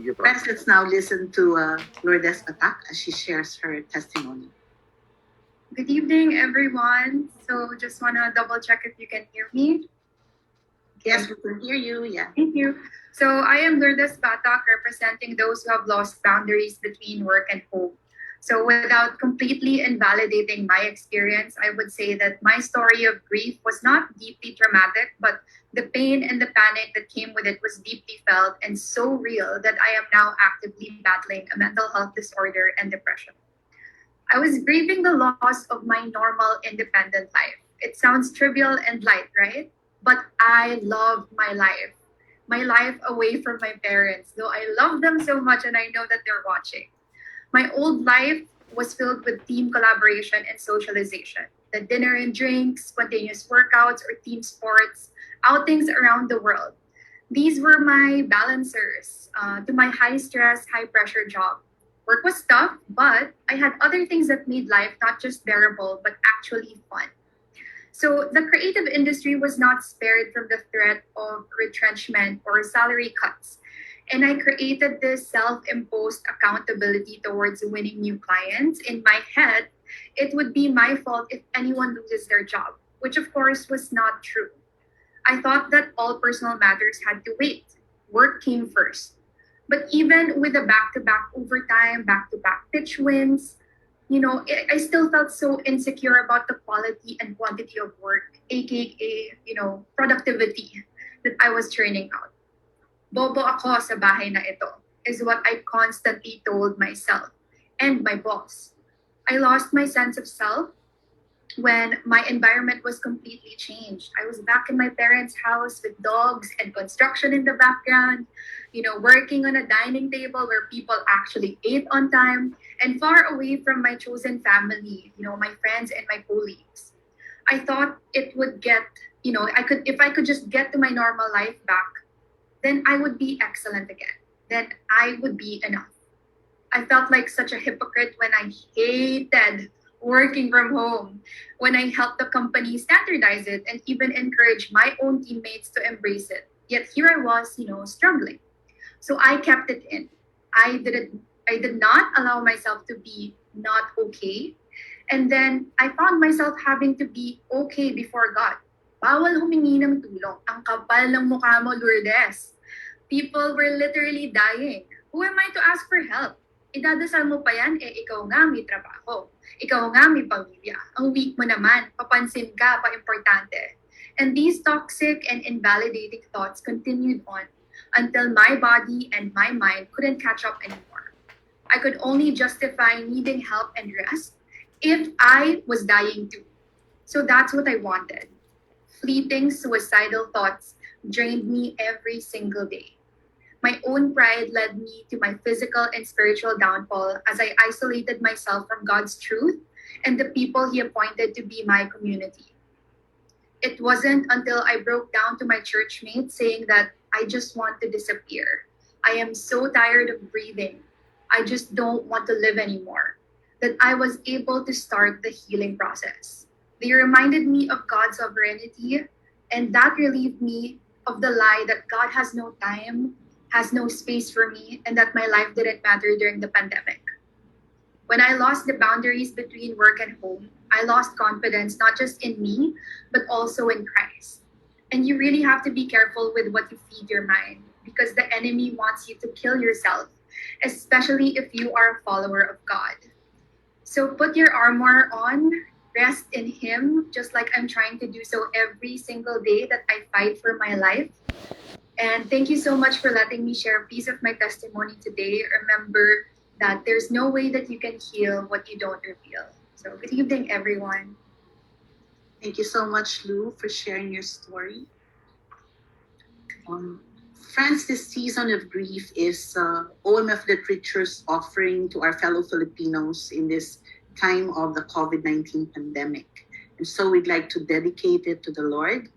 Friends, let's now listen to Lourdes Batac as she shares her testimony. Good evening, everyone. So just want to double check if you can hear me. Yes, we can hear you. Yeah. Thank you. So I am Lourdes Batac, representing those who have lost boundaries between work and home. So without completely invalidating my experience, I would say that my story of grief was not deeply traumatic, but the pain and the panic that came with it was deeply felt and so real that I am now actively battling a mental health disorder and depression. I was grieving the loss of my normal independent life. It sounds trivial and light, right? But I love my life away from my parents, though I love them so much and I know that they're watching. My old life was filled with team collaboration and socialization. The dinner and drinks, spontaneous workouts or team sports, outings around the world. These were my balancers to my high stress, high pressure job. Work was tough, but I had other things that made life not just bearable, but actually fun. So the creative industry was not spared from the threat of retrenchment or salary cuts. And I created this self imposed accountability towards winning new clients. In my head, it would be my fault if anyone loses their job, which of course was not true. I thought that all personal matters had to wait. Work came first. But even with the back to back overtime, back to back pitch wins, I still felt so insecure about the quality and quantity of work, aka, productivity that I was churning out. Bobo ako sa bahay na ito, is what I constantly told myself and my boss. I lost my sense of self when my environment was completely changed. I was back in my parents' house with dogs and construction in the background, working on a dining table where people actually ate on time, and far away from my chosen family, my friends and my colleagues. I thought it would get, if I could just get to my normal life back, then I would be excellent again. Then I would be enough. I felt like such a hypocrite when I hated working from home, when I helped the company standardize it and even encourage my own teammates to embrace it. Yet here I was, struggling. So I kept it in. I did not allow myself to be not okay. And then I found myself having to be okay before God. Bawal humingi ng tulong. Ang kapal ng mukha mo, Lourdes. People were literally dying. Who am I to ask for help? Idadasal mo pa yan, ikaw nga may trabaho. Ikaw nga may pamilya. Ang weak mo naman, papansin ka, pa-importante. And these toxic and invalidating thoughts continued on until my body and my mind couldn't catch up anymore. I could only justify needing help and rest if I was dying too. So that's what I wanted. Fleeting suicidal thoughts drained me every single day. My own pride led me to my physical and spiritual downfall as I isolated myself from God's truth and the people He appointed to be my community. It wasn't until I broke down to my church mates saying that I just want to disappear. I am so tired of breathing. I just don't want to live anymore, that I was able to start the healing process. They reminded me of God's sovereignty, and that relieved me of the lie that God has no time, has no space for me, and that my life didn't matter during the pandemic. When I lost the boundaries between work and home, I lost confidence not just in me, but also in Christ. And you really have to be careful with what you feed your mind because the enemy wants you to kill yourself, especially if you are a follower of God. So put your armor on, rest in Him, just like I'm trying to do so every single day that I fight for my life. And thank you so much for letting me share a piece of my testimony today. Remember that there's no way that you can heal what you don't reveal. So good evening, everyone. Thank you so much, Lou, for sharing your story. Friends, this season of grief is OMF Literature's offering to our fellow Filipinos in this time of the COVID-19 pandemic. And so we'd like to dedicate it to the Lord